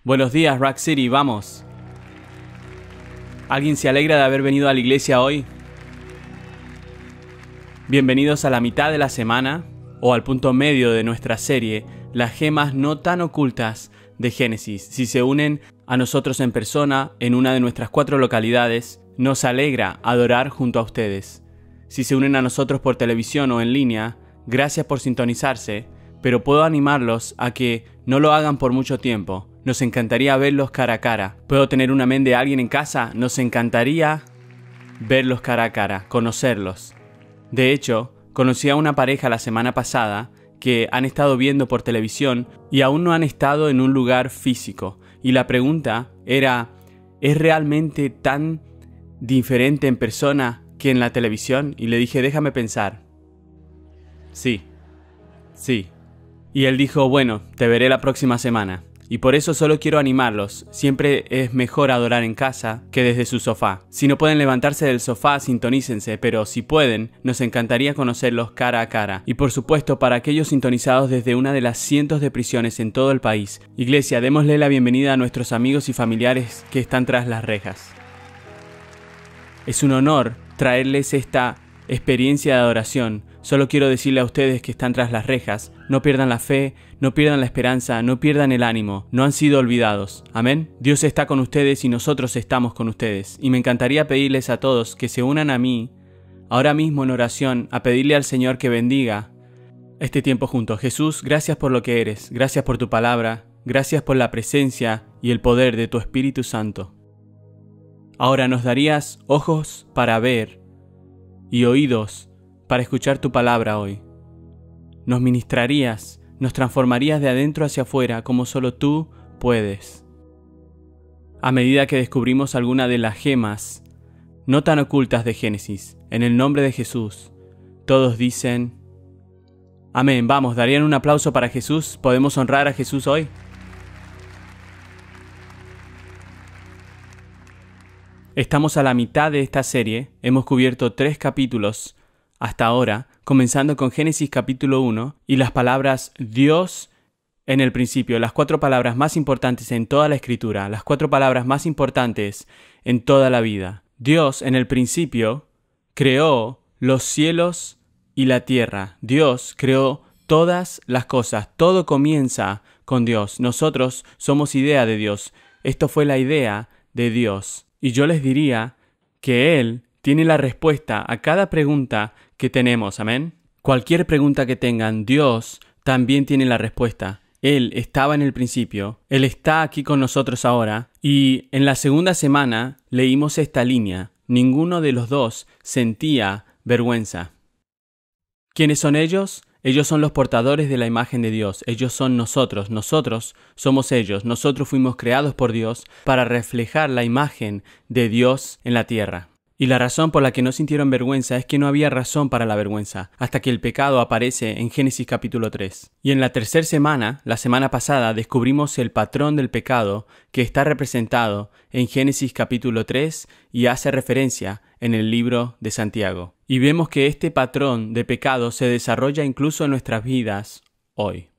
Buenos días, Rack City, vamos. ¿Alguien se alegra de haber venido a la iglesia hoy? Bienvenidos a la mitad de la semana, o al punto medio de nuestra serie, las gemas no tan ocultas de Génesis. Si se unen a nosotros en persona, en una de nuestras 4 localidades, nos alegra adorar junto a ustedes. Si se unen a nosotros por televisión o en línea, gracias por sintonizarse, pero puedo animarlos a que no lo hagan por mucho tiempo. Nos encantaría verlos cara a cara. ¿Puedo tener un amén de alguien en casa? Nos encantaría verlos cara a cara, conocerlos. De hecho, conocí a una pareja la semana pasada que han estado viendo por televisión y aún no han estado en un lugar físico. Y la pregunta era, ¿es realmente tan diferente en persona que en la televisión? Y le dije, déjame pensar. Sí. Y él dijo, bueno, te veré la próxima semana. Y por eso solo quiero animarlos. Siempre es mejor adorar en casa que desde su sofá. Si no pueden levantarse del sofá, sintonícense, pero si pueden, nos encantaría conocerlos cara a cara. Y por supuesto, para aquellos sintonizados desde una de las cientos de prisiones en todo el país. Iglesia, démosle la bienvenida a nuestros amigos y familiares que están tras las rejas. Es un honor traerles esta experiencia de adoración. Solo quiero decirle a ustedes que están tras las rejas, no pierdan la fe, no pierdan la esperanza, no pierdan el ánimo, no han sido olvidados. Amén. Dios está con ustedes y nosotros estamos con ustedes. Y me encantaría pedirles a todos que se unan a mí, ahora mismo en oración, a pedirle al Señor que bendiga este tiempo juntos. Jesús, gracias por lo que eres, gracias por tu palabra, gracias por la presencia y el poder de tu Espíritu Santo. Ahora nos darías ojos para ver y oídos para escuchar tu palabra hoy. Nos ministrarías, nos transformarías de adentro hacia afuera como solo tú puedes. A medida que descubrimos alguna de las gemas no tan ocultas de Génesis, en el nombre de Jesús, todos dicen amén. Vamos, ¿darían un aplauso para Jesús? ¿Podemos honrar a Jesús hoy? Estamos a la mitad de esta serie, hemos cubierto 3 capítulos hasta ahora, comenzando con Génesis capítulo 1 y las palabras Dios en el principio, las 4 palabras más importantes en toda la Escritura, las 4 palabras más importantes en toda la vida. Dios en el principio creó los cielos y la tierra. Dios creó todas las cosas, todo comienza con Dios. Nosotros somos idea de Dios. Esto fue la idea de Dios. Y yo les diría que Él tiene la respuesta a cada pregunta que tenemos, amén. Cualquier pregunta que tengan, Dios también tiene la respuesta. Él estaba en el principio, Él está aquí con nosotros ahora, y en la segunda semana leímos esta línea. Ninguno de los dos sentía vergüenza. ¿Quiénes son ellos? Ellos son los portadores de la imagen de Dios. Ellos son nosotros somos ellos. Nosotros fuimos creados por Dios para reflejar la imagen de Dios en la tierra. Y la razón por la que no sintieron vergüenza es que no había razón para la vergüenza, hasta que el pecado aparece en Génesis capítulo 3. Y en la tercera semana, la semana pasada, descubrimos el patrón del pecado que está representado en Génesis capítulo 3 y hace referencia en el libro de Santiago. Y vemos que este patrón de pecado se desarrolla incluso en nuestras vidas hoy.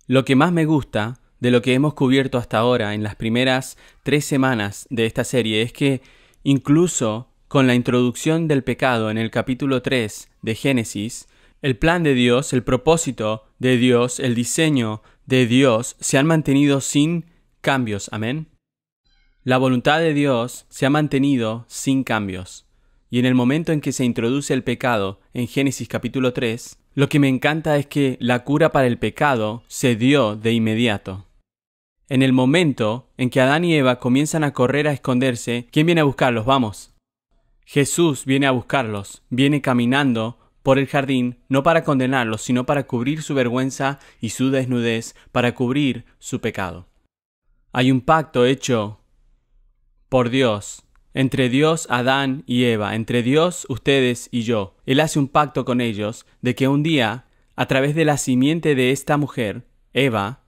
Lo que más me gusta de lo que hemos cubierto hasta ahora en las primeras 3 semanas de esta serie es que incluso con la introducción del pecado en el capítulo 3 de Génesis, el plan de Dios, el propósito de Dios, el diseño de Dios se han mantenido sin cambios. Amén. La voluntad de Dios se ha mantenido sin cambios. Y en el momento en que se introduce el pecado en Génesis capítulo 3, lo que me encanta es que la cura para el pecado se dio de inmediato. En el momento en que Adán y Eva comienzan a correr a esconderse, ¿quién viene a buscarlos? Vamos. Jesús viene a buscarlos, viene caminando por el jardín, no para condenarlos, sino para cubrir su vergüenza y su desnudez, para cubrir su pecado. Hay un pacto hecho por Dios, entre Dios, Adán y Eva, entre Dios, ustedes y yo. Él hace un pacto con ellos de que un día, a través de la simiente de esta mujer, Eva,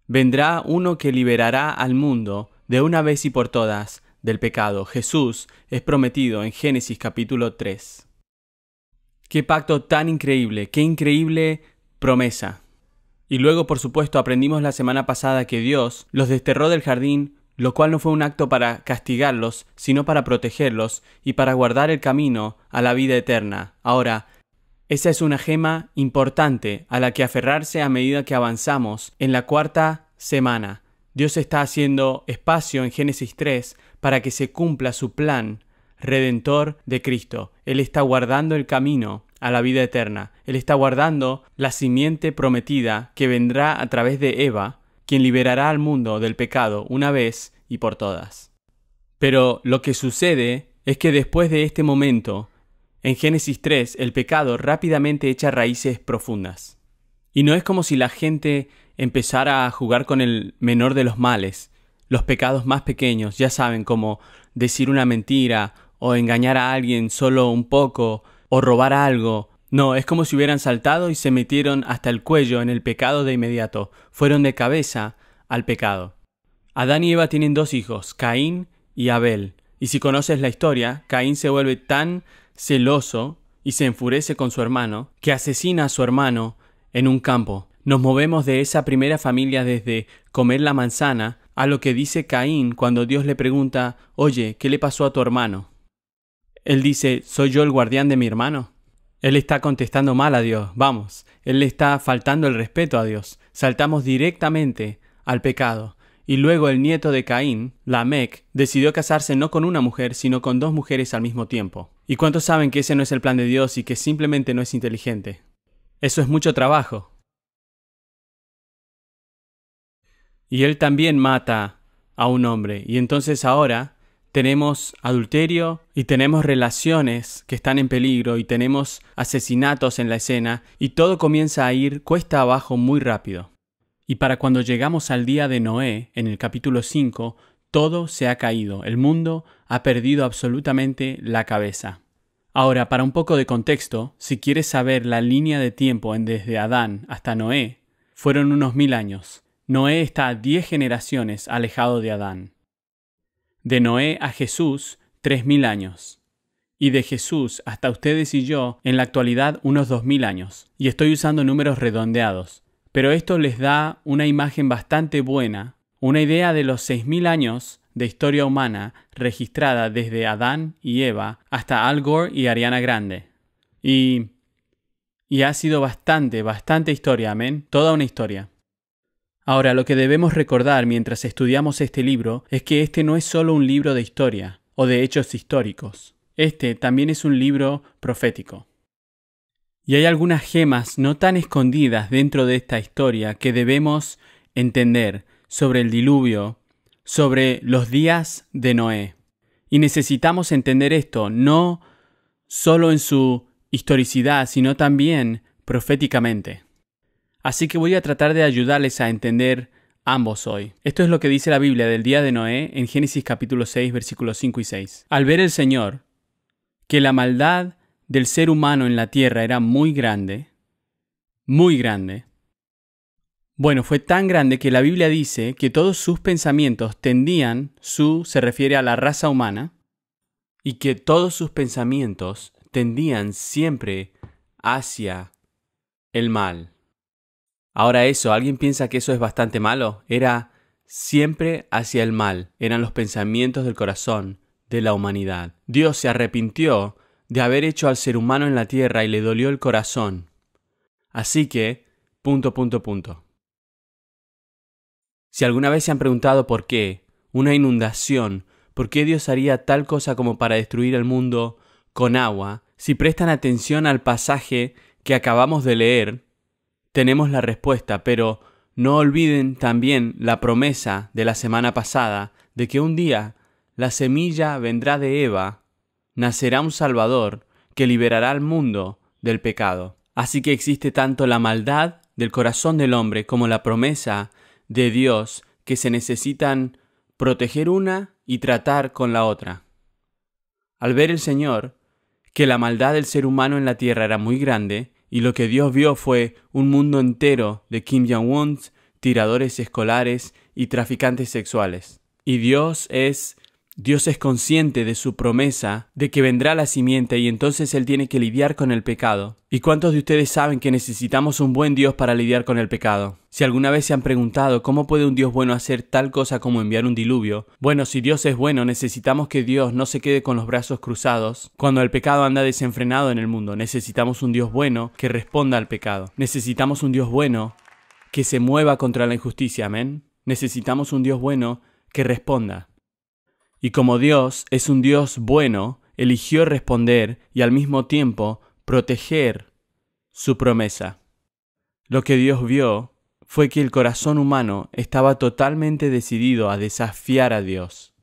vendrá uno que liberará al mundo de una vez y por todas del pecado. Jesús es prometido en Génesis capítulo 3. ¡Qué pacto tan increíble! ¡Qué increíble promesa! Y luego, por supuesto, aprendimos la semana pasada que Dios los desterró del jardín, lo cual no fue un acto para castigarlos, sino para protegerlos y para guardar el camino a la vida eterna. Ahora, esa es una gema importante a la que aferrarse a medida que avanzamos en la cuarta semana. Dios está haciendo espacio en Génesis 3 para que se cumpla su plan redentor de Cristo. Él está guardando el camino a la vida eterna. Él está guardando la simiente prometida que vendrá a través de Eva, quien liberará al mundo del pecado una vez y por todas. Pero lo que sucede es que después de este momento, en Génesis 3, el pecado rápidamente echa raíces profundas. Y no es como si la gente empezara a jugar con el menor de los males, los pecados más pequeños, ya saben, como decir una mentira, o engañar a alguien solo un poco, o robar algo. No, es como si hubieran saltado y se metieron hasta el cuello en el pecado de inmediato. Fueron de cabeza al pecado. Adán y Eva tienen 2 hijos, Caín y Abel. Y si conoces la historia, Caín se vuelve tan celoso y se enfurece con su hermano, que asesina a su hermano en un campo. Nos movemos de esa primera familia desde comer la manzana a lo que dice Caín cuando Dios le pregunta, oye, ¿qué le pasó a tu hermano? Él dice, ¿soy yo el guardián de mi hermano? Él está contestando mal a Dios, vamos, él le está faltando el respeto a Dios. Saltamos directamente al pecado. Y luego el nieto de Caín, Lamec, decidió casarse no con una mujer, sino con 2 mujeres al mismo tiempo. ¿Y cuántos saben que ese no es el plan de Dios y que simplemente no es inteligente? Eso es mucho trabajo. Y él también mata a un hombre. Y entonces ahora tenemos adulterio y tenemos relaciones que están en peligro y tenemos asesinatos en la escena y todo comienza a ir cuesta abajo muy rápido. Y para cuando llegamos al día de Noé, en el capítulo 5, todo se ha caído. El mundo ha perdido absolutamente la cabeza. Ahora, para un poco de contexto, si quieres saber la línea de tiempo desde Adán hasta Noé, fueron unos 1000 años. Noé está a 10 generaciones alejado de Adán. De Noé a Jesús, 3000 años. Y de Jesús hasta ustedes y yo, en la actualidad, unos 2000 años. Y estoy usando números redondeados. Pero esto les da una imagen bastante buena, una idea de los 6000 años de historia humana registrada desde Adán y Eva hasta Al Gore y Ariana Grande. Y ha sido bastante historia, amén. Toda una historia. Ahora, lo que debemos recordar mientras estudiamos este libro es que este no es solo un libro de historia o de hechos históricos. Este también es un libro profético. Y hay algunas gemas no tan escondidas dentro de esta historia que debemos entender sobre el diluvio, sobre los días de Noé. Y necesitamos entender esto no solo en su historicidad, sino también proféticamente. Así que voy a tratar de ayudarles a entender ambos hoy. Esto es lo que dice la Biblia del día de Noé en Génesis capítulo 6, versículos 5 y 6. Al ver el Señor que la maldad del ser humano en la tierra era muy grande, bueno, fue tan grande que la Biblia dice que todos sus pensamientos tendían, se refiere a la raza humana, y que todos sus pensamientos tendían siempre hacia el mal. Ahora ¿alguien piensa que eso es bastante malo? Era siempre hacia el mal. Eran los pensamientos del corazón de la humanidad. Dios se arrepintió de haber hecho al ser humano en la tierra y le dolió el corazón. Así que, ... Si alguna vez se han preguntado por qué, una inundación, por qué Dios haría tal cosa como para destruir el mundo con agua, si prestan atención al pasaje que acabamos de leer, tenemos la respuesta, pero no olviden también la promesa de la semana pasada de que un día la semilla vendrá de Eva, nacerá un Salvador que liberará al mundo del pecado. Así que existe tanto la maldad del corazón del hombre como la promesa de Dios que se necesitan proteger una y tratar con la otra. Al ver el Señor que la maldad del ser humano en la tierra era muy grande, y lo que Dios vio fue un mundo entero de Kim Jong-un, tiradores escolares y traficantes sexuales. Y Dios es Dios es consciente de su promesa de que vendrá la simiente y entonces Él tiene que lidiar con el pecado. ¿Y cuántos de ustedes saben que necesitamos un buen Dios para lidiar con el pecado? Si alguna vez se han preguntado cómo puede un Dios bueno hacer tal cosa como enviar un diluvio, bueno, si Dios es bueno, necesitamos que Dios no se quede con los brazos cruzados. Cuando el pecado anda desenfrenado en el mundo, necesitamos un Dios bueno que responda al pecado. Necesitamos un Dios bueno que se mueva contra la injusticia, amén. Necesitamos un Dios bueno que responda. Y como Dios es un Dios bueno, eligió responder y al mismo tiempo proteger su promesa. Lo que Dios vio fue que el corazón humano estaba totalmente decidido a desafiar a Dios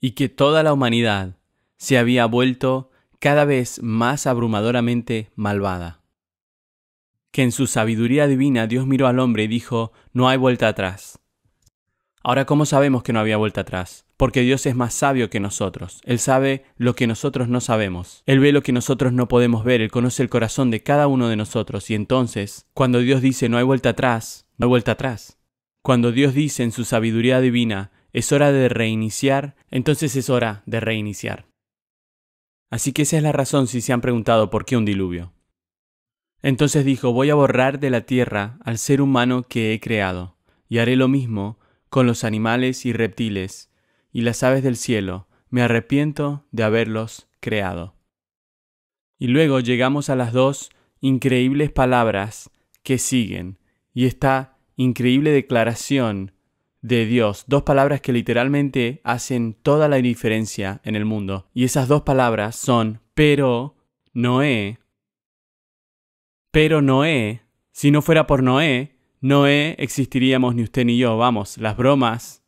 y que toda la humanidad se había vuelto cada vez más abrumadoramente malvada. Que en su sabiduría divina Dios miró al hombre y dijo, no hay vuelta atrás. Ahora, ¿cómo sabemos que no había vuelta atrás? Porque Dios es más sabio que nosotros. Él sabe lo que nosotros no sabemos. Él ve lo que nosotros no podemos ver. Él conoce el corazón de cada uno de nosotros. Y entonces, cuando Dios dice no hay vuelta atrás, no hay vuelta atrás. Cuando Dios dice en su sabiduría divina es hora de reiniciar, entonces es hora de reiniciar. Así que esa es la razón si se han preguntado por qué un diluvio. Entonces dijo, voy a borrar de la tierra al ser humano que he creado, y haré lo mismo con los animales y reptiles, y las aves del cielo, me arrepiento de haberlos creado. Y luego llegamos a las dos increíbles palabras que siguen, y esta increíble declaración de Dios, dos palabras que literalmente hacen toda la diferencia en el mundo, y esas dos palabras son, pero Noé, si no fuera por Noé existiríamos ni usted ni yo, vamos, las bromas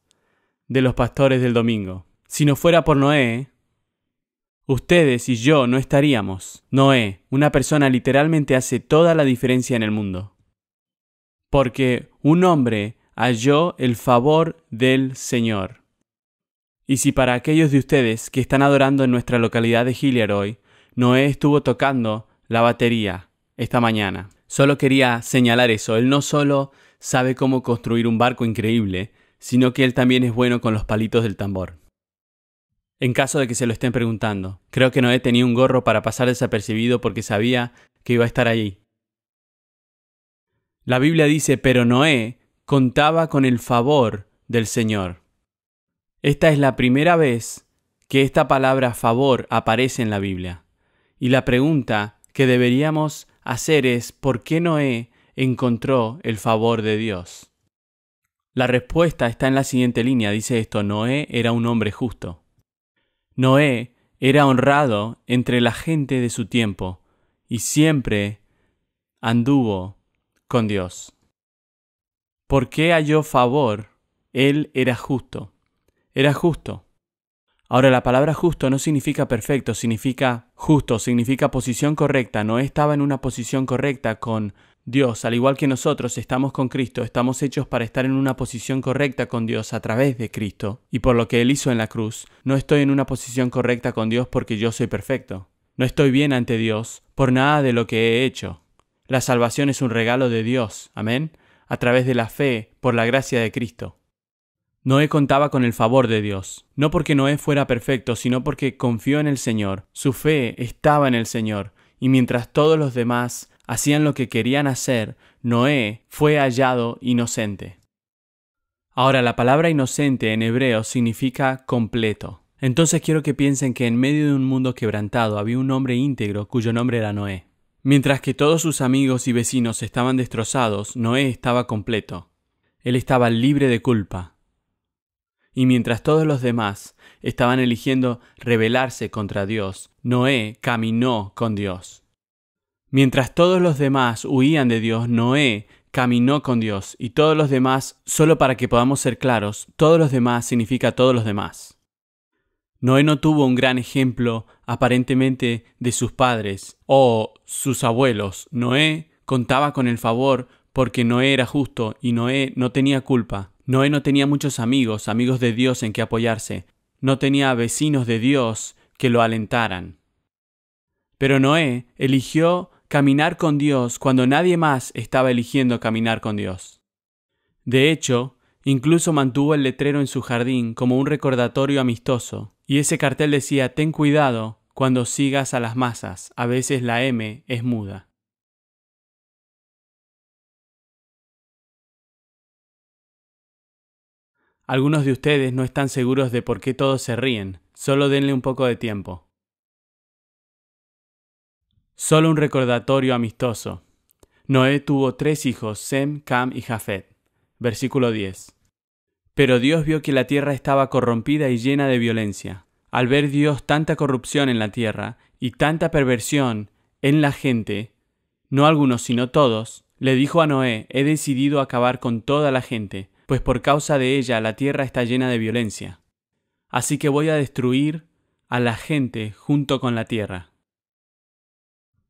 de los pastores del domingo. Si no fuera por Noé, ustedes y yo no estaríamos. Noé, una persona literalmente hace toda la diferencia en el mundo. Porque un hombre halló el favor del Señor. Y si para aquellos de ustedes que están adorando en nuestra localidad de Hilliard hoy, Noé estuvo tocando la batería esta mañana. Solo quería señalar eso. Él no solo sabe cómo construir un barco increíble, sino que él también es bueno con los palitos del tambor. En caso de que se lo estén preguntando, creo que Noé tenía un gorro para pasar desapercibido porque sabía que iba a estar allí. La Biblia dice, pero Noé contaba con el favor del Señor. Esta es la primera vez que esta palabra favor aparece en la Biblia. Y la pregunta que deberíamos hacer es, ¿por qué Noé encontró el favor de Dios? La respuesta está en la siguiente línea, dice esto, Noé era un hombre justo. Noé era honrado entre la gente de su tiempo y siempre anduvo con Dios. ¿Por qué halló favor? Él era justo. Era justo. Ahora, la palabra justo no significa perfecto, significa justo, significa posición correcta. Noé estaba en una posición correcta con Dios, al igual que nosotros estamos con Cristo, estamos hechos para estar en una posición correcta con Dios a través de Cristo. Y por lo que Él hizo en la cruz, no estoy en una posición correcta con Dios porque yo soy perfecto. No estoy bien ante Dios por nada de lo que he hecho. La salvación es un regalo de Dios, amén, a través de la fe por la gracia de Cristo. Noé contaba con el favor de Dios, no porque Noé fuera perfecto, sino porque confió en el Señor. Su fe estaba en el Señor, y mientras todos los demás hacían lo que querían hacer, Noé fue hallado inocente. Ahora, la palabra inocente en hebreo significa completo. Entonces quiero que piensen que en medio de un mundo quebrantado había un hombre íntegro cuyo nombre era Noé. Mientras que todos sus amigos y vecinos estaban destrozados, Noé estaba completo. Él estaba libre de culpa. Y mientras todos los demás estaban eligiendo rebelarse contra Dios, Noé caminó con Dios. Mientras todos los demás huían de Dios, Noé caminó con Dios. Y todos los demás, solo para que podamos ser claros, todos los demás significa todos los demás. Noé no tuvo un gran ejemplo aparentemente de sus padres o sus abuelos. Noé contaba con el favor porque Noé era justo y Noé no tenía culpa. Noé no tenía muchos amigos de Dios en que apoyarse. No tenía vecinos de Dios que lo alentaran. Pero Noé eligió caminar con Dios cuando nadie más estaba eligiendo caminar con Dios. De hecho, Incluso mantuvo el letrero en su jardín como un recordatorio amistoso, y ese cartel decía: ten cuidado cuando sigas a las masas, a veces la M es muda. Algunos de ustedes no están seguros de por qué todos se ríen, solo denle un poco de tiempo. Solo un recordatorio amistoso. Noé tuvo 3 hijos, Sem, Cam y Jafet. Versículo 10. Pero Dios vio que la tierra estaba corrompida y llena de violencia. Al ver Dios tanta corrupción en la tierra y tanta perversión en la gente, no algunos sino todos, le dijo a Noé: he decidido acabar con toda la gente, pues por causa de ella la tierra está llena de violencia. Así que voy a destruir a la gente junto con la tierra.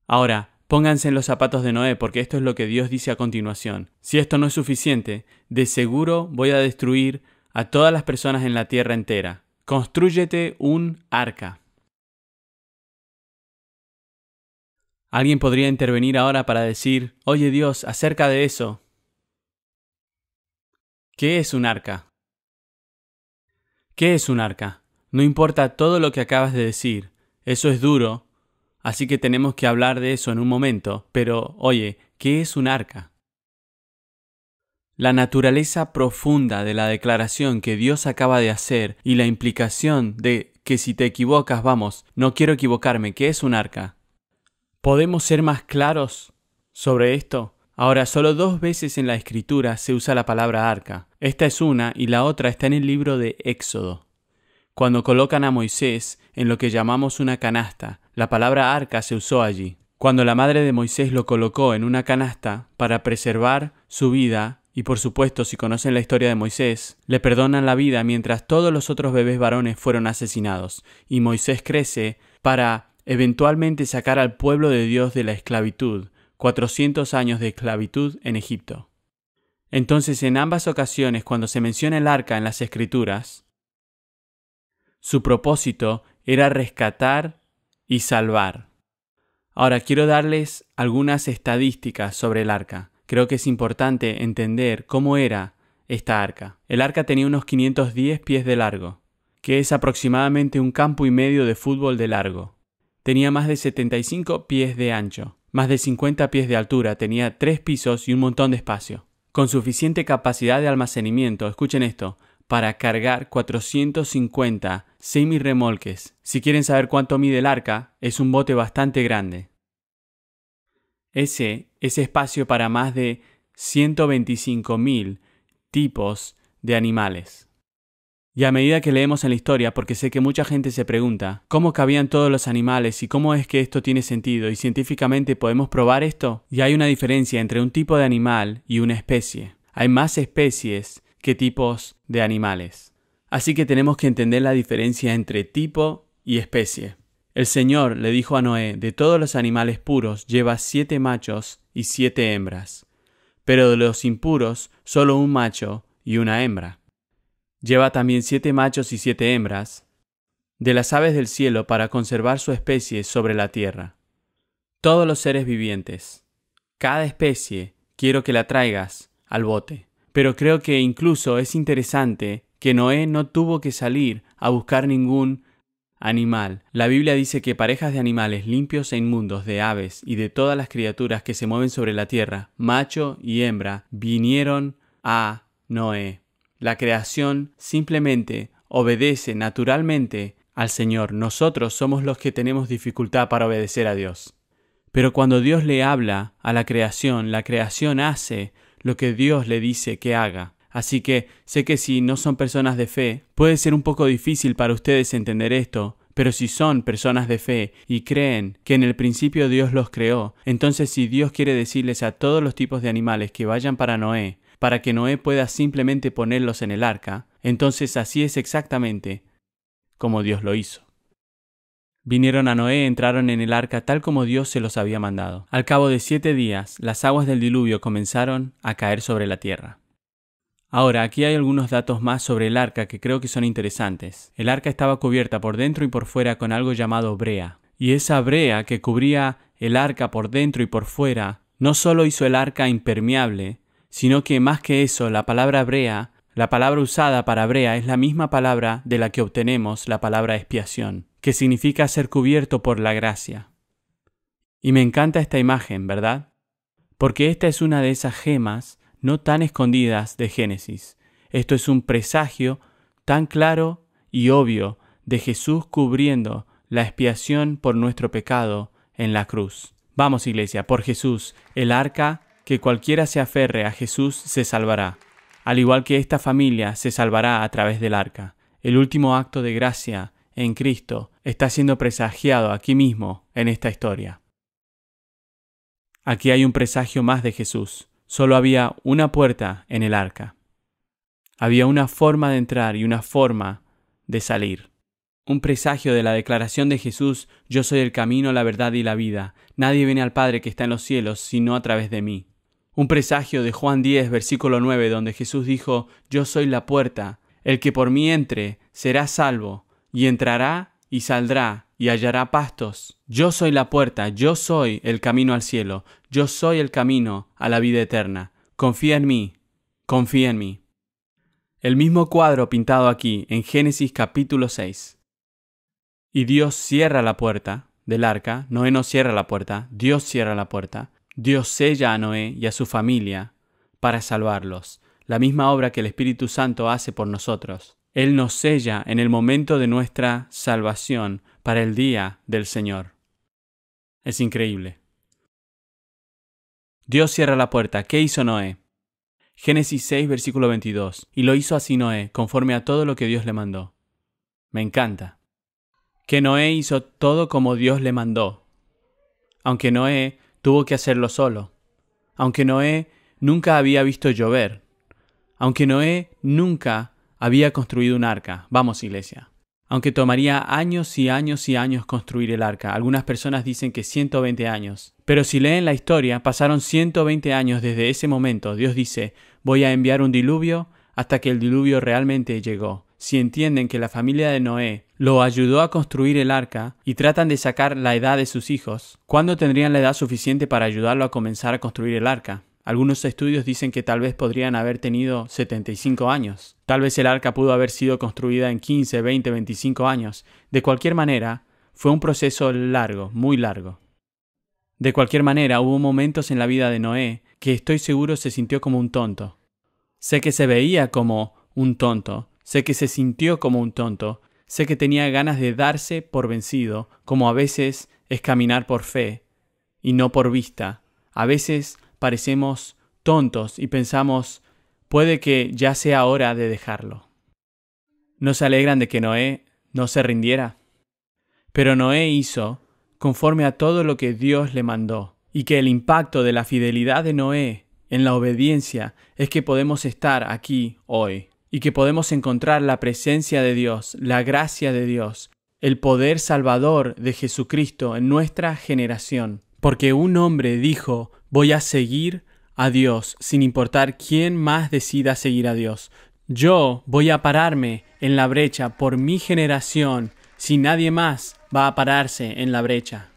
Ahora, pónganse en los zapatos de Noé, porque esto es lo que Dios dice a continuación. Si esto no es suficiente, de seguro voy a destruir a todas las personas en la tierra entera. Constrúyete un arca. Alguien podría intervenir ahora para decir: oye Dios, acerca de eso, ¿qué es un arca? ¿Qué es un arca? No importa todo lo que acabas de decir, eso es duro, así que tenemos que hablar de eso en un momento, pero oye, ¿qué es un arca? La naturaleza profunda de la declaración que Dios acaba de hacer y la implicación de que si te equivocas, vamos, no quiero equivocarme, ¿qué es un arca? ¿Podemos ser más claros sobre esto? Ahora, solo 2 veces en la Escritura se usa la palabra arca. Esta es una y la otra está en el libro de Éxodo. Cuando colocan a Moisés en lo que llamamos una canasta, la palabra arca se usó allí. Cuando la madre de Moisés lo colocó en una canasta para preservar su vida, y por supuesto, si conocen la historia de Moisés, le perdonan la vida mientras todos los otros bebés varones fueron asesinados, y Moisés crece para eventualmente sacar al pueblo de Dios de la esclavitud, 400 años de esclavitud en Egipto. Entonces, en ambas ocasiones, cuando se menciona el arca en las Escrituras, su propósito era rescatar y salvar. Ahora, quiero darles algunas estadísticas sobre el arca. Creo que es importante entender cómo era esta arca. El arca tenía unos 510 pies de largo, que es aproximadamente 1,5 campo de fútbol de largo. Tenía más de 75 pies de ancho, más de 50 pies de altura, tenía 3 pisos y un montón de espacio. Con suficiente capacidad de almacenamiento, escuchen esto, para cargar 450 semirremolques. Si quieren saber cuánto mide el arca, es un bote bastante grande. Ese es espacio para más de 125,000 tipos de animales. Y a medida que leemos en la historia, porque sé que mucha gente se pregunta, ¿cómo cabían todos los animales y cómo es que esto tiene sentido? ¿Y científicamente podemos probar esto? Y hay una diferencia entre un tipo de animal y una especie. Hay más especies que tipos de animales. Así que tenemos que entender la diferencia entre tipo y especie. El Señor le dijo a Noé: de todos los animales puros lleva 7 machos y 7 hembras, pero de los impuros solo un macho y una hembra. Lleva también 7 machos y 7 hembras de las aves del cielo para conservar su especie sobre la tierra. Todos los seres vivientes, cada especie, quiero que la traigas al bote. Pero creo que incluso es interesante que Noé no tuvo que salir a buscar ningún animal. La Biblia dice que parejas de animales limpios e inmundos, de aves y de todas las criaturas que se mueven sobre la tierra, macho y hembra, vinieron a Noé. La creación simplemente obedece naturalmente al Señor. Nosotros somos los que tenemos dificultad para obedecer a Dios. Pero cuando Dios le habla a la creación hace lo que Dios le dice que haga. Así que sé que si no son personas de fe, puede ser un poco difícil para ustedes entender esto, pero si son personas de fe y creen que en el principio Dios los creó, entonces si Dios quiere decirles a todos los tipos de animales que vayan para Noé, para que Noé pueda simplemente ponerlos en el arca, entonces así es exactamente como Dios lo hizo. Vinieron a Noé, entraron en el arca tal como Dios se los había mandado. Al cabo de 7 días, las aguas del diluvio comenzaron a caer sobre la tierra. Ahora, aquí hay algunos datos más sobre el arca que creo que son interesantes. El arca estaba cubierta por dentro y por fuera con algo llamado brea. Y esa brea que cubría el arca por dentro y por fuera, no solo hizo el arca impermeable, sino que más que eso, la palabra brea La palabra usada para brea es la misma palabra de la que obtenemos la palabra expiación, que significa ser cubierto por la gracia. Y me encanta esta imagen, ¿verdad? Porque esta es una de esas gemas no tan escondidas de Génesis. Esto es un presagio tan claro y obvio de Jesús cubriendo la expiación por nuestro pecado en la cruz. Vamos, iglesia, por Jesús, el arca, que cualquiera se aferre a Jesús se salvará, al igual que esta familia se salvará a través del arca. El último acto de gracia en Cristo está siendo presagiado aquí mismo en esta historia. Aquí hay un presagio más de Jesús. Solo había una puerta en el arca. Había una forma de entrar y una forma de salir. Un presagio de la declaración de Jesús: yo soy el camino, la verdad y la vida. Nadie viene al Padre que está en los cielos, sino a través de mí. Un presagio de Juan 10, versículo 9, donde Jesús dijo: yo soy la puerta. El que por mí entre será salvo, y entrará y saldrá y hallará pastos. Yo soy la puerta, yo soy el camino al cielo, yo soy el camino a la vida eterna. Confía en mí, confía en mí. El mismo cuadro pintado aquí en Génesis capítulo 6. Y Dios cierra la puerta del arca. Noé no cierra la puerta, Dios cierra la puerta. Dios sella a Noé y a su familia para salvarlos. La misma obra que el Espíritu Santo hace por nosotros. Él nos sella en el momento de nuestra salvación para el día del Señor. Es increíble. Dios cierra la puerta. ¿Qué hizo Noé? Génesis 6, versículo 22. Y lo hizo así Noé, conforme a todo lo que Dios le mandó. Me encanta. Que Noé hizo todo como Dios le mandó. Aunque Noé tuvo que hacerlo solo. Aunque Noé nunca había visto llover. Aunque Noé nunca había construido un arca. Vamos, iglesia. Aunque tomaría años y años y años construir el arca. Algunas personas dicen que 120 años. Pero si leen la historia, pasaron 120 años desde ese momento. Dios dice: voy a enviar un diluvio, hasta que el diluvio realmente llegó. Si entienden que la familia de Noé lo ayudó a construir el arca y tratan de sacar la edad de sus hijos, ¿cuándo tendrían la edad suficiente para ayudarlo a comenzar a construir el arca? Algunos estudios dicen que tal vez podrían haber tenido 75 años. Tal vez el arca pudo haber sido construida en 15, 20, 25 años. De cualquier manera, fue un proceso largo, muy largo. De cualquier manera, hubo momentos en la vida de Noé que estoy seguro se sintió como un tonto. Sé que se veía como un tonto, sé que se sintió como un tonto, sé que tenía ganas de darse por vencido, como a veces es caminar por fe y no por vista. A veces parecemos tontos y pensamos: puede que ya sea hora de dejarlo. ¿No se alegran de que Noé no se rindiera? Pero Noé hizo conforme a todo lo que Dios le mandó, y que el impacto de la fidelidad de Noé en la obediencia es que podemos estar aquí hoy, y que podemos encontrar la presencia de Dios, la gracia de Dios, el poder salvador de Jesucristo en nuestra generación. Porque un hombre dijo: voy a seguir a Dios, sin importar quién más decida seguir a Dios. Yo voy a pararme en la brecha por mi generación, si nadie más va a pararse en la brecha.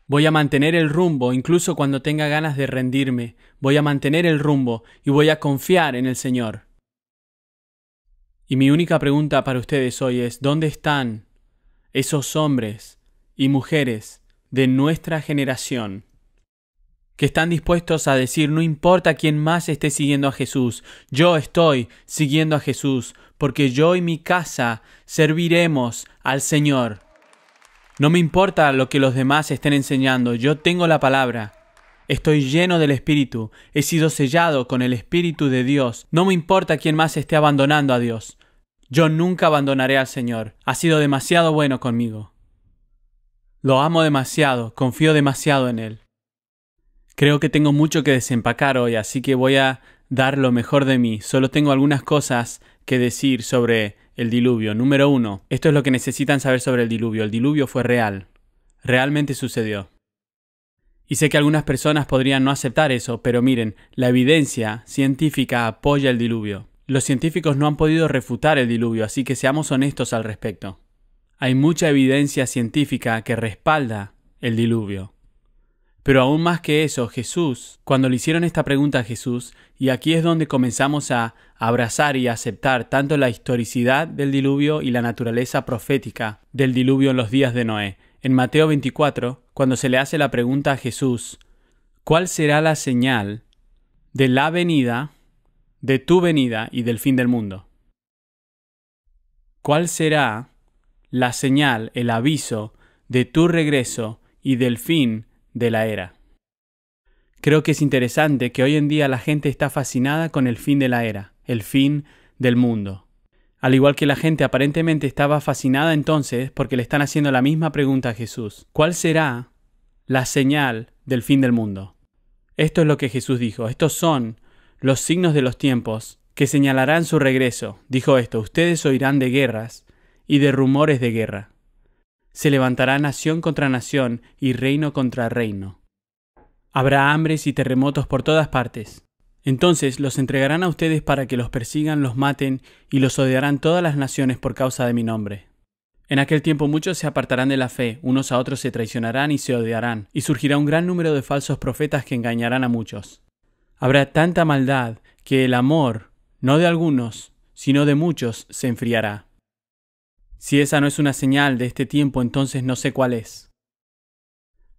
Voy a mantener el rumbo, incluso cuando tenga ganas de rendirme. Voy a mantener el rumbo y voy a confiar en el Señor. Y mi única pregunta para ustedes hoy es: ¿dónde están esos hombres y mujeres de nuestra generación que están dispuestos a decir: no importa quién más esté siguiendo a Jesús, yo estoy siguiendo a Jesús, porque yo y mi casa serviremos al Señor? No me importa lo que los demás estén enseñando, yo tengo la palabra. Estoy lleno del Espíritu, he sido sellado con el Espíritu de Dios. No me importa quién más esté abandonando a Dios. Yo nunca abandonaré al Señor. Ha sido demasiado bueno conmigo. Lo amo demasiado, confío demasiado en Él. Creo que tengo mucho que desempacar hoy, así que voy a dar lo mejor de mí. Solo tengo algunas cosas que decir sobre el diluvio. Número 1. Esto es lo que necesitan saber sobre el diluvio. El diluvio fue real. Realmente sucedió. Y sé que algunas personas podrían no aceptar eso, pero miren, la evidencia científica apoya el diluvio. Los científicos no han podido refutar el diluvio, así que seamos honestos al respecto. Hay mucha evidencia científica que respalda el diluvio. Pero aún más que eso, Jesús, cuando le hicieron esta pregunta a Jesús, y aquí es donde comenzamos a abrazar y a aceptar tanto la historicidad del diluvio y la naturaleza profética del diluvio en los días de Noé. En Mateo 24, cuando se le hace la pregunta a Jesús, ¿cuál será la señal de la venida, de tu venida y del fin del mundo? ¿Cuál será la señal, el aviso de tu regreso y del fin de la era? Creo que es interesante que hoy en día la gente está fascinada con el fin de la era, el fin del mundo. Al igual que la gente aparentemente estaba fascinada entonces porque le están haciendo la misma pregunta a Jesús. ¿Cuál será la señal del fin del mundo? Esto es lo que Jesús dijo. Estos son los signos de los tiempos que señalarán su regreso. Dijo esto: ustedes oirán de guerras y de rumores de guerra. Se levantará nación contra nación y reino contra reino. Habrá hambres y terremotos por todas partes. Entonces los entregarán a ustedes para que los persigan, los maten y los odiarán todas las naciones por causa de mi nombre. En aquel tiempo muchos se apartarán de la fe, unos a otros se traicionarán y se odiarán, y surgirá un gran número de falsos profetas que engañarán a muchos. Habrá tanta maldad que el amor, no de algunos, sino de muchos, se enfriará. Si esa no es una señal de este tiempo, entonces no sé cuál es.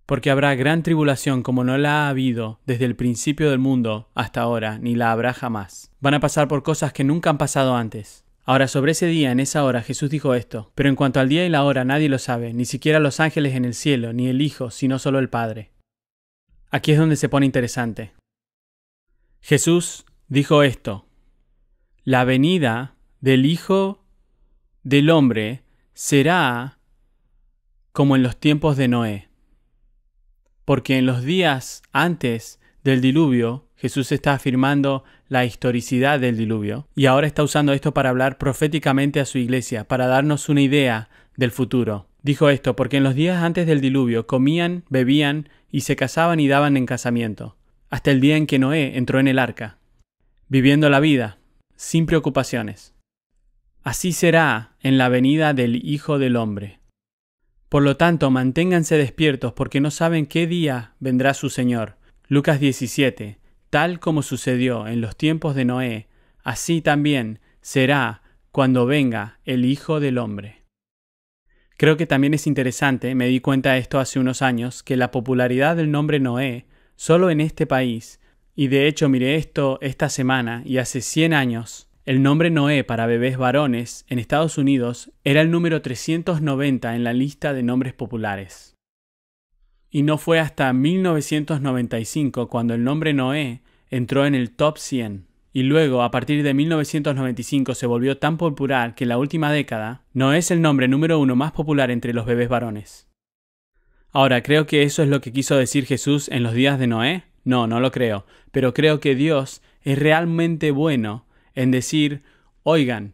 Porque habrá gran tribulación como no la ha habido desde el principio del mundo hasta ahora, ni la habrá jamás. Van a pasar por cosas que nunca han pasado antes. Ahora, sobre ese día, en esa hora, Jesús dijo esto: pero en cuanto al día y la hora nadie lo sabe, ni siquiera los ángeles en el cielo, ni el Hijo, sino solo el Padre. Aquí es donde se pone interesante. Jesús dijo esto: la venida del Hijo del Hombre será como en los tiempos de Noé. Porque en los días antes del diluvio, Jesús está afirmando la historicidad del diluvio, y ahora está usando esto para hablar proféticamente a su iglesia, para darnos una idea del futuro. Dijo esto: porque en los días antes del diluvio comían, bebían y se casaban y daban en casamiento, hasta el día en que Noé entró en el arca, viviendo la vida, sin preocupaciones. Así será en la venida del Hijo del Hombre. Por lo tanto, manténganse despiertos porque no saben qué día vendrá su Señor. Lucas 17. Tal como sucedió en los tiempos de Noé, así también será cuando venga el Hijo del Hombre. Creo que también es interesante, me di cuenta de esto hace unos años, que la popularidad del nombre Noé, solo en este país, y de hecho miré esto esta semana y hace 100 años, el nombre Noé para bebés varones en Estados Unidos era el número 390 en la lista de nombres populares. Y no fue hasta 1995 cuando el nombre Noé entró en el top 100. Y luego, a partir de 1995, se volvió tan popular que en la última década Noé es el nombre número 1 más popular entre los bebés varones. Ahora, ¿creo que eso es lo que quiso decir Jesús en los días de Noé? No, no lo creo. Pero creo que Dios es realmente bueno en decir: oigan,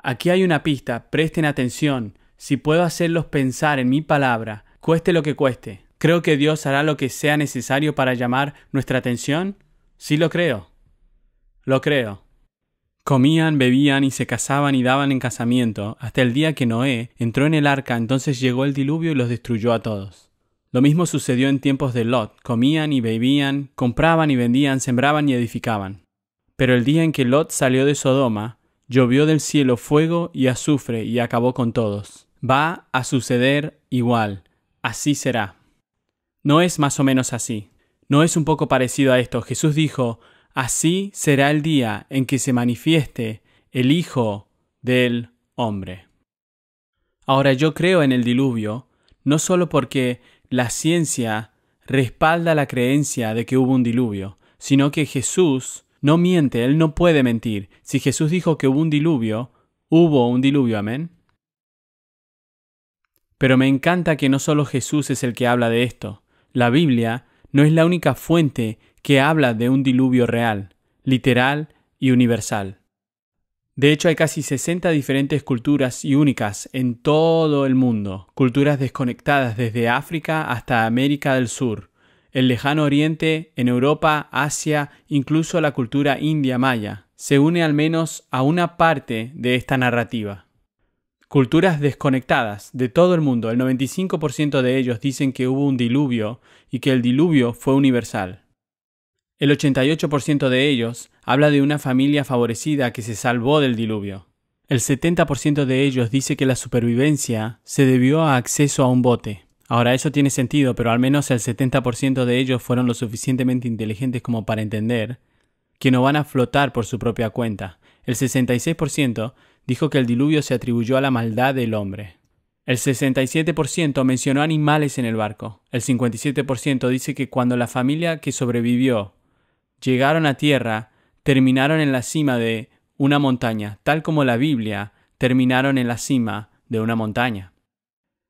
aquí hay una pista, presten atención, si puedo hacerlos pensar en mi palabra, cueste lo que cueste. ¿Creo que Dios hará lo que sea necesario para llamar nuestra atención? Sí lo creo. Lo creo. Comían, bebían y se casaban y daban en casamiento hasta el día que Noé entró en el arca, entonces llegó el diluvio y los destruyó a todos. Lo mismo sucedió en tiempos de Lot. Comían y bebían, compraban y vendían, sembraban y edificaban. Pero el día en que Lot salió de Sodoma, llovió del cielo fuego y azufre y acabó con todos. Va a suceder igual. Así será. No es más o menos así. No es un poco parecido a esto. Jesús dijo: así será el día en que se manifieste el Hijo del Hombre. Ahora, yo creo en el diluvio, no solo porque la ciencia respalda la creencia de que hubo un diluvio, sino que Jesús no miente, Él no puede mentir. Si Jesús dijo que hubo un diluvio, amén. Pero me encanta que no solo Jesús es el que habla de esto. La Biblia no es la única fuente que habla de un diluvio real, literal y universal. De hecho, hay casi 60 diferentes culturas y únicas en todo el mundo, culturas desconectadas desde África hasta América del Sur, el lejano oriente, en Europa, Asia, incluso la cultura india maya, se une al menos a una parte de esta narrativa. Culturas desconectadas de todo el mundo, el 95% de ellos dicen que hubo un diluvio y que el diluvio fue universal. El 88% de ellos habla de una familia favorecida que se salvó del diluvio. El 70% de ellos dice que la supervivencia se debió a acceso a un bote. Ahora eso tiene sentido, pero al menos el 70% de ellos fueron lo suficientemente inteligentes como para entender que no van a flotar por su propia cuenta. El 66% dijo que el diluvio se atribuyó a la maldad del hombre. El 67% mencionó animales en el barco. El 57% dice que cuando la familia que sobrevivió llegaron a tierra, terminaron en la cima de una montaña, tal como la Biblia terminaron en la cima de una montaña.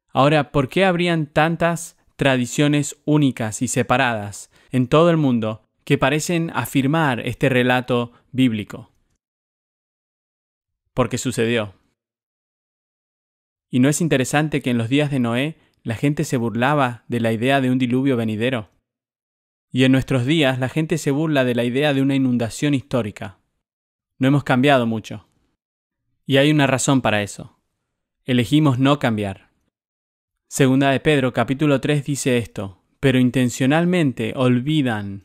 Ahora, ¿por qué habrían tantas tradiciones únicas y separadas en todo el mundo que parecen afirmar este relato bíblico? Porque sucedió. ¿Y no es interesante que en los días de Noé la gente se burlaba de la idea de un diluvio venidero? Y en nuestros días la gente se burla de la idea de una inundación histórica. No hemos cambiado mucho. Y hay una razón para eso. Elegimos no cambiar. Segunda de Pedro, capítulo 3 dice esto: pero intencionalmente olvidan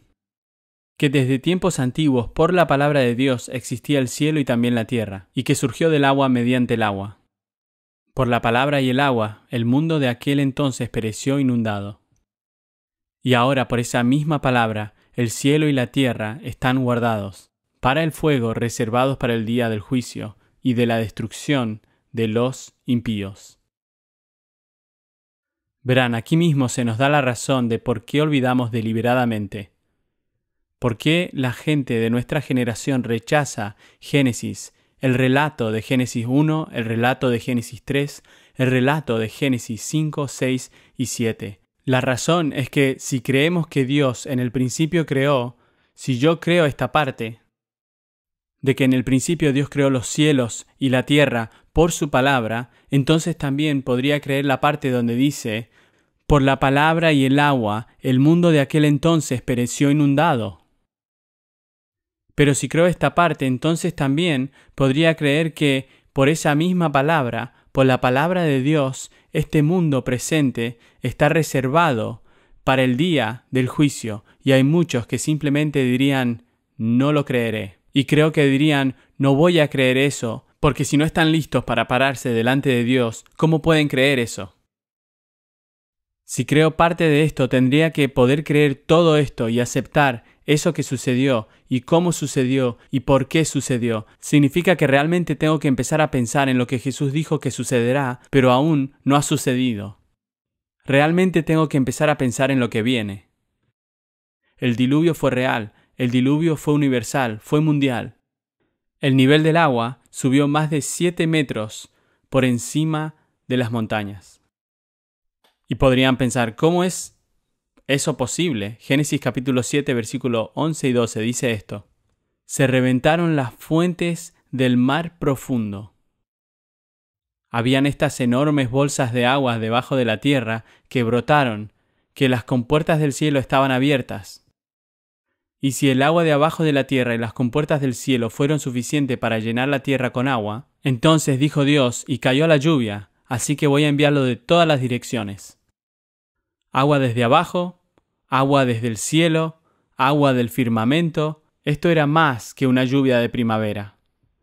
que desde tiempos antiguos por la palabra de Dios existía el cielo y también la tierra, y que surgió del agua mediante el agua. Por la palabra y el agua, el mundo de aquel entonces pereció inundado. Y ahora por esa misma palabra, el cielo y la tierra están guardados, para el fuego, reservados para el día del juicio y de la destrucción de los impíos. Verán, aquí mismo se nos da la razón de por qué olvidamos deliberadamente. ¿Por qué la gente de nuestra generación rechaza Génesis, el relato de Génesis 1, el relato de Génesis 3, el relato de Génesis 5, 6 y 7? La razón es que si creemos que Dios en el principio creó, si yo creo esta parte, de que en el principio Dios creó los cielos y la tierra por su palabra, entonces también podría creer la parte donde dice: por la palabra y el agua, el mundo de aquel entonces pereció inundado. Pero si creo esta parte, entonces también podría creer que por esa misma palabra, por la palabra de Dios, este mundo presente está reservado para el día del juicio, y hay muchos que simplemente dirían: no lo creeré. Y creo que dirían: no voy a creer eso, porque si no están listos para pararse delante de Dios, ¿cómo pueden creer eso? Si creo parte de esto, tendría que poder creer todo esto y aceptar eso que sucedió y cómo sucedió y por qué sucedió. Significa que realmente tengo que empezar a pensar en lo que Jesús dijo que sucederá, pero aún no ha sucedido. Realmente tengo que empezar a pensar en lo que viene. El diluvio fue real, el diluvio fue universal, fue mundial. El nivel del agua subió más de 7 metros por encima de las montañas. Y podrían pensar: ¿cómo es eso posible? Génesis capítulo 7, versículo 11 y 12 dice esto: se reventaron las fuentes del mar profundo. Habían estas enormes bolsas de agua debajo de la tierra que brotaron, que las compuertas del cielo estaban abiertas. Y si el agua de abajo de la tierra y las compuertas del cielo fueron suficientes para llenar la tierra con agua, entonces dijo Dios, y cayó la lluvia, así que voy a enviarlo de todas las direcciones. Agua desde abajo, agua desde el cielo, agua del firmamento. Esto era más que una lluvia de primavera.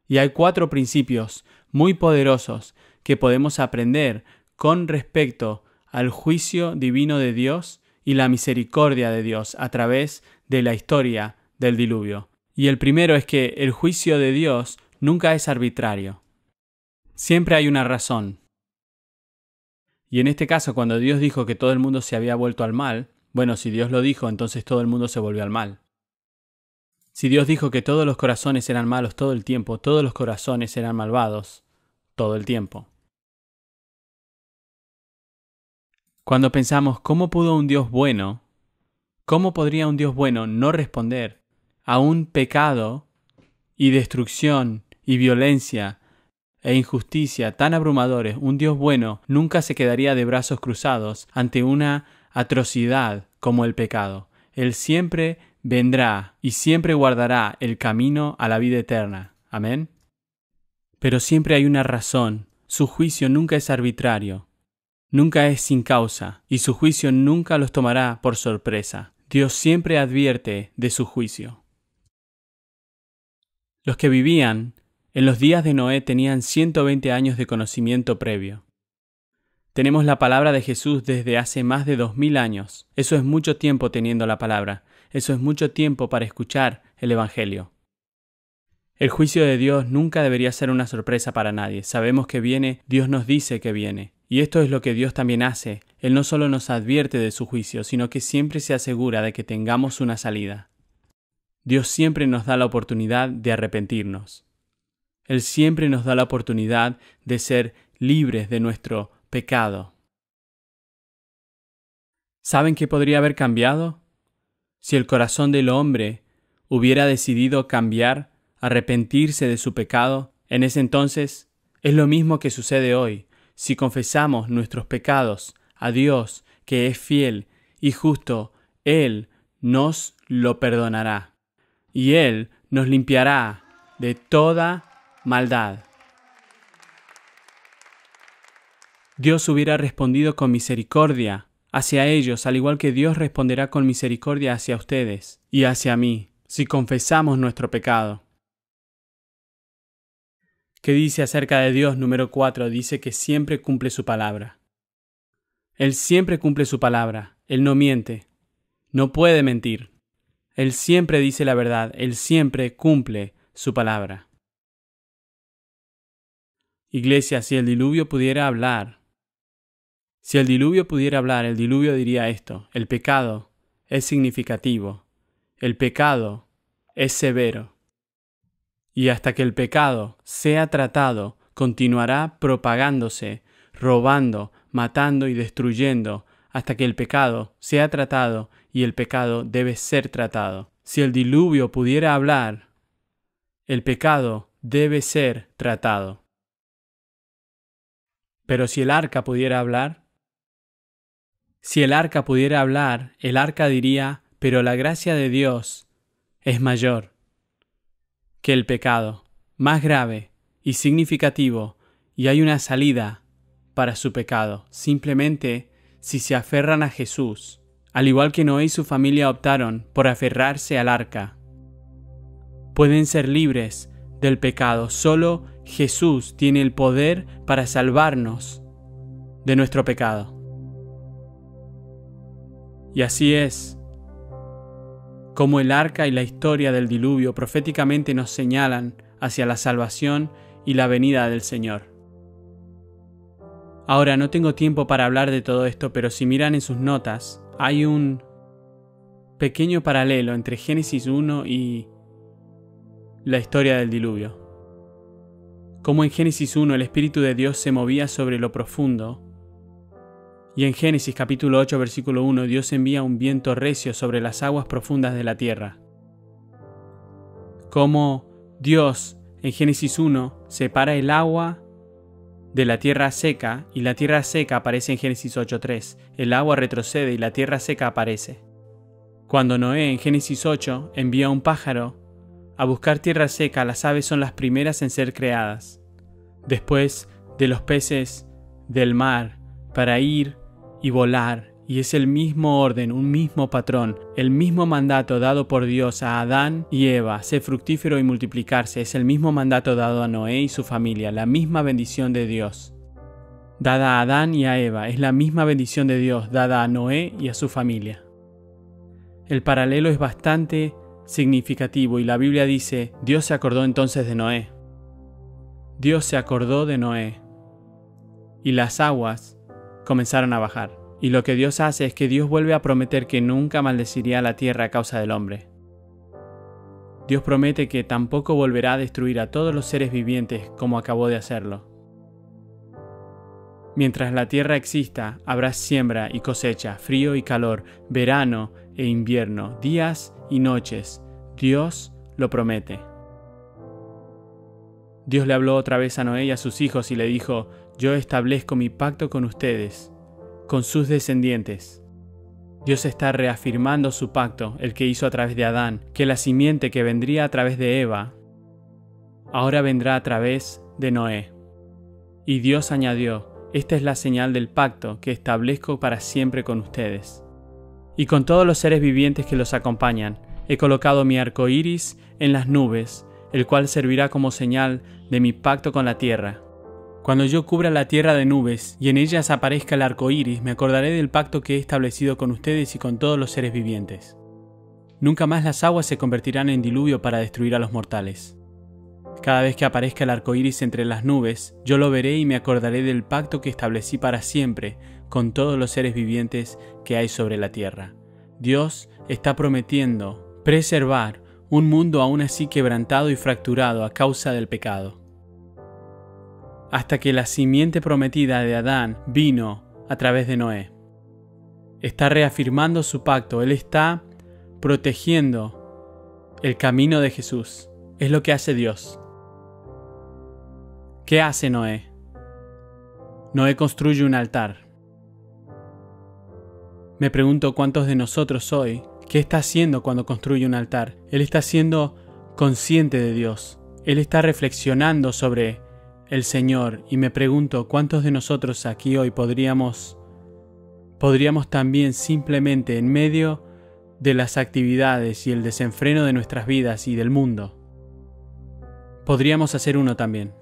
Y hay 4 principios muy poderosos que podemos aprender con respecto al juicio divino de Dios y la misericordia de Dios a través de la historia del diluvio. Y el primero es que el juicio de Dios nunca es arbitrario. Siempre hay una razón. Y en este caso, cuando Dios dijo que todo el mundo se había vuelto al mal, bueno, si Dios lo dijo, entonces todo el mundo se volvió al mal. Si Dios dijo que todos los corazones eran malos todo el tiempo, todos los corazones eran malvados todo el tiempo. Cuando pensamos, ¿cómo pudo un Dios bueno, cómo podría un Dios bueno no responder a un pecado y destrucción y violencia e injusticia tan abrumadores? Un Dios bueno nunca se quedaría de brazos cruzados ante una atrocidad como el pecado. Él siempre vendrá y siempre guardará el camino a la vida eterna. Amén. Pero siempre hay una razón Su juicio nunca es arbitrario, nunca es sin causa, y su juicio nunca los tomará por sorpresa. Dios siempre advierte de su juicio. Los que vivían en los días de Noé tenían 120 años de conocimiento previo. Tenemos la palabra de Jesús desde hace más de 2000 años. Eso es mucho tiempo teniendo la palabra. Eso es mucho tiempo para escuchar el Evangelio. El juicio de Dios nunca debería ser una sorpresa para nadie. Sabemos que viene, Dios nos dice que viene. Y esto es lo que Dios también hace. Él no solo nos advierte de su juicio, sino que siempre se asegura de que tengamos una salida. Dios siempre nos da la oportunidad de arrepentirnos. Él siempre nos da la oportunidad de ser libres de nuestro pecado. ¿Saben qué podría haber cambiado? Si el corazón del hombre hubiera decidido cambiar, arrepentirse de su pecado, en ese entonces es lo mismo que sucede hoy. Si confesamos nuestros pecados a Dios, que es fiel y justo, Él nos lo perdonará y Él nos limpiará de toda maldad. Dios hubiera respondido con misericordia hacia ellos, al igual que Dios responderá con misericordia hacia ustedes y hacia mí, si confesamos nuestro pecado. ¿Qué dice acerca de Dios? Número 4, dice que siempre cumple su palabra. Él siempre cumple su palabra. Él no miente. No puede mentir. Él siempre dice la verdad. Él siempre cumple su palabra. Iglesia, si el diluvio pudiera hablar, el diluvio diría esto: el pecado es significativo, el pecado es severo, y hasta que el pecado sea tratado, continuará propagándose, robando, matando y destruyendo, hasta que el pecado sea tratado, y el pecado debe ser tratado. Si el diluvio pudiera hablar, el pecado debe ser tratado. Pero si el arca pudiera hablar, el arca diría: pero la gracia de Dios es mayor que el pecado, más grave y significativo, y hay una salida para su pecado, simplemente si se aferran a Jesús, al igual que Noé y su familia optaron por aferrarse al arca. Pueden ser libres del pecado. Solo Jesús tiene el poder para salvarnos de nuestro pecado. Y así es como el arca y la historia del diluvio proféticamente nos señalan hacia la salvación y la venida del Señor. Ahora, no tengo tiempo para hablar de todo esto, pero si miran en sus notas, hay un pequeño paralelo entre Génesis 1 y la historia del diluvio. Como en Génesis 1 el Espíritu de Dios se movía sobre lo profundo, y en Génesis capítulo 8 versículo 1 Dios envía un viento recio sobre las aguas profundas de la tierra. Como Dios en Génesis 1 separa el agua de la tierra seca, y la tierra seca aparece en Génesis 8:3. El agua retrocede y la tierra seca aparece. Cuando Noé en Génesis 8 envía un pájaro a buscar tierra seca, las aves son las primeras en ser creadas, después de los peces del mar, para ir y volar. Y es el mismo orden, un mismo patrón, el mismo mandato dado por Dios a Adán y Eva: ser fructífero y multiplicarse. Es el mismo mandato dado a Noé y su familia, la misma bendición de Dios dada a Adán y a Eva. Es la misma bendición de Dios dada a Noé y a su familia. El paralelo es bastante significativo y la Biblia dice: Dios se acordó entonces de Noé. Dios se acordó de Noé y las aguas comenzaron a bajar. Y lo que Dios hace es que Dios vuelve a prometer que nunca maldeciría a la tierra a causa del hombre. Dios promete que tampoco volverá a destruir a todos los seres vivientes como acabó de hacerlo. Mientras la tierra exista, habrá siembra y cosecha, frío y calor, verano e invierno, días y noches. Dios lo promete. Dios le habló otra vez a Noé y a sus hijos y le dijo: yo establezco mi pacto con ustedes, con sus descendientes. Dios está reafirmando su pacto, el que hizo a través de Adán, que la simiente que vendría a través de Eva, ahora vendrá a través de Noé. Y Dios añadió: esta es la señal del pacto que establezco para siempre con ustedes. Y con todos los seres vivientes que los acompañan, he colocado mi arco iris en las nubes, el cual servirá como señal de mi pacto con la tierra. Cuando yo cubra la tierra de nubes y en ellas aparezca el arco iris, me acordaré del pacto que he establecido con ustedes y con todos los seres vivientes. Nunca más las aguas se convertirán en diluvio para destruir a los mortales. Cada vez que aparezca el arco iris entre las nubes, yo lo veré y me acordaré del pacto que establecí para siempre con todos los seres vivientes que hay sobre la tierra. Dios está prometiendo preservar un mundo aún así quebrantado y fracturado a causa del pecado. Hasta que la simiente prometida de Adán vino a través de Noé. Está reafirmando su pacto, Él está protegiendo el camino de Jesús. Es lo que hace Dios. ¿Qué hace Noé? Noé construye un altar. Me pregunto cuántos de nosotros hoy, ¿qué está haciendo cuando construye un altar? Él está siendo consciente de Dios. Él está reflexionando sobre el Señor y me pregunto cuántos de nosotros aquí hoy podríamos también simplemente en medio de las actividades y el desenfreno de nuestras vidas y del mundo, podríamos hacer uno también.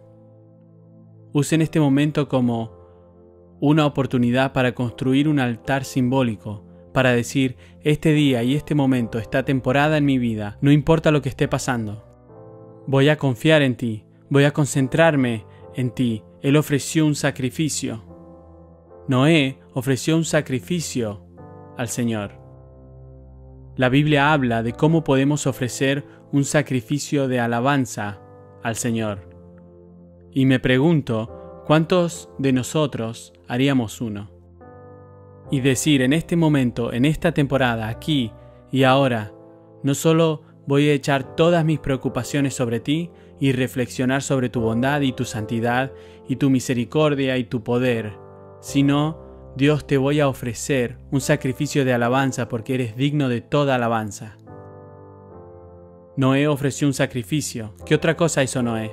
Usen este momento como una oportunidad para construir un altar simbólico, para decir: este día y este momento, esta temporada en mi vida, no importa lo que esté pasando, voy a confiar en ti, voy a concentrarme en ti. Él ofreció un sacrificio. Noé ofreció un sacrificio al Señor. La Biblia habla de cómo podemos ofrecer un sacrificio de alabanza al Señor. Y me pregunto, ¿cuántos de nosotros haríamos uno? Y decir en este momento, en esta temporada, aquí y ahora, no solo voy a echar todas mis preocupaciones sobre ti y reflexionar sobre tu bondad y tu santidad y tu misericordia y tu poder, sino, Dios, te voy a ofrecer un sacrificio de alabanza porque eres digno de toda alabanza. Noé ofreció un sacrificio. ¿Qué otra cosa hizo Noé?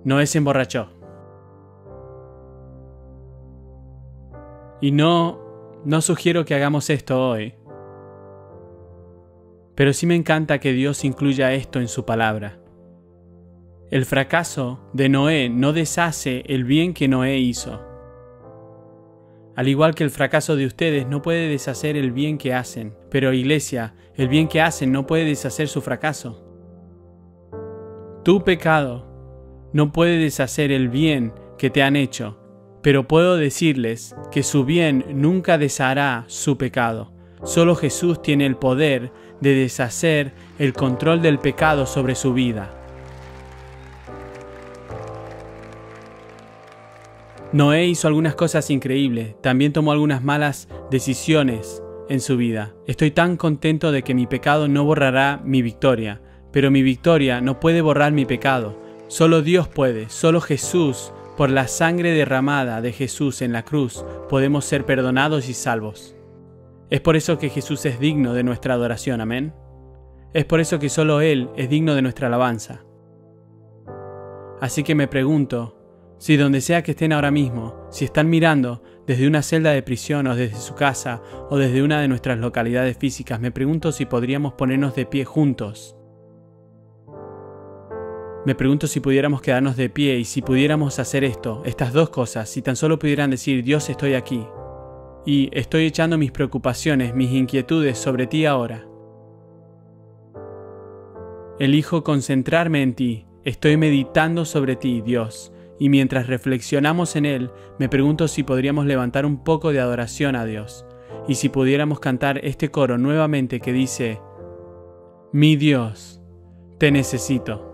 Noé se emborrachó. Y no sugiero que hagamos esto hoy. Pero sí me encanta que Dios incluya esto en su palabra. El fracaso de Noé no deshace el bien que Noé hizo. Al igual que el fracaso de ustedes no puede deshacer el bien que hacen. Pero iglesia, el bien que hacen no puede deshacer su fracaso. Tu pecado no puede deshacer el bien que te han hecho, pero puedo decirles que su bien nunca deshará su pecado. Solo Jesús tiene el poder de deshacer el control del pecado sobre su vida. Noé hizo algunas cosas increíbles, también tomó algunas malas decisiones en su vida. Estoy tan contento de que mi pecado no borrará mi victoria, pero mi victoria no puede borrar mi pecado. Solo Dios puede, solo Jesús, por la sangre derramada de Jesús en la cruz, podemos ser perdonados y salvos. Es por eso que Jesús es digno de nuestra adoración, amén. Es por eso que solo Él es digno de nuestra alabanza. Así que me pregunto, si donde sea que estén ahora mismo, si están mirando desde una celda de prisión o desde su casa o desde una de nuestras localidades físicas, me pregunto si podríamos ponernos de pie juntos. Me pregunto si pudiéramos quedarnos de pie y si pudiéramos hacer esto, estas dos cosas, si tan solo pudieran decir: Dios, estoy aquí. Y estoy echando mis preocupaciones, mis inquietudes sobre ti ahora. Elijo concentrarme en ti, estoy meditando sobre ti, Dios. Y mientras reflexionamos en Él, me pregunto si podríamos levantar un poco de adoración a Dios. Y si pudiéramos cantar este coro nuevamente que dice: mi Dios, te necesito.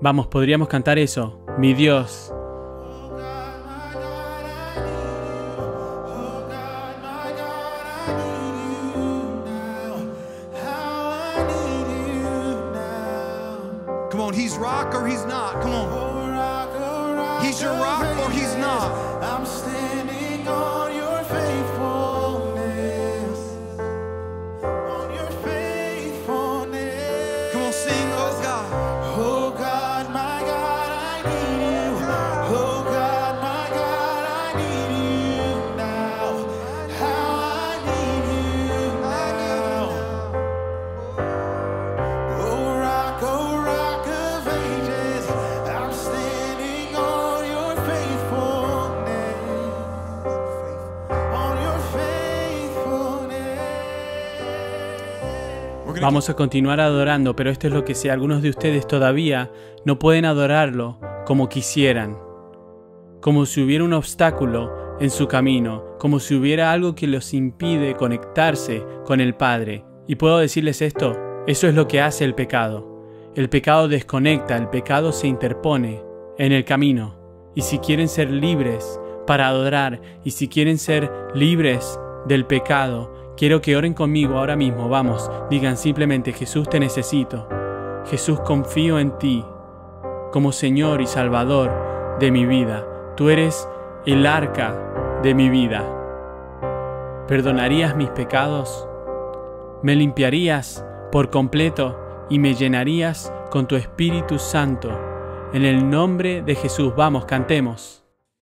Vamos, podríamos cantar eso. Mi Dios. Come on, he's rock or he's not. Come on. He's your rock or he's not. I'm standing on your faithfulness. On your faithfulness. Come on, sing, oh God. Oh God, my God, I need you. Oh God. Vamos a continuar adorando, pero esto es lo que sé. Algunos de ustedes todavía no pueden adorarlo como quisieran. Como si hubiera un obstáculo en su camino, como si hubiera algo que los impide conectarse con el Padre. Y puedo decirles esto, eso es lo que hace el pecado. El pecado desconecta, el pecado se interpone en el camino. Y si quieren ser libres para adorar, y si quieren ser libres del pecado, quiero que oren conmigo ahora mismo. Vamos, digan simplemente: Jesús, te necesito. Jesús, confío en ti como Señor y Salvador de mi vida. Tú eres el arca de mi vida. ¿Perdonarías mis pecados? ¿Me limpiarías por completo y me llenarías con tu Espíritu Santo? En el nombre de Jesús, vamos, cantemos.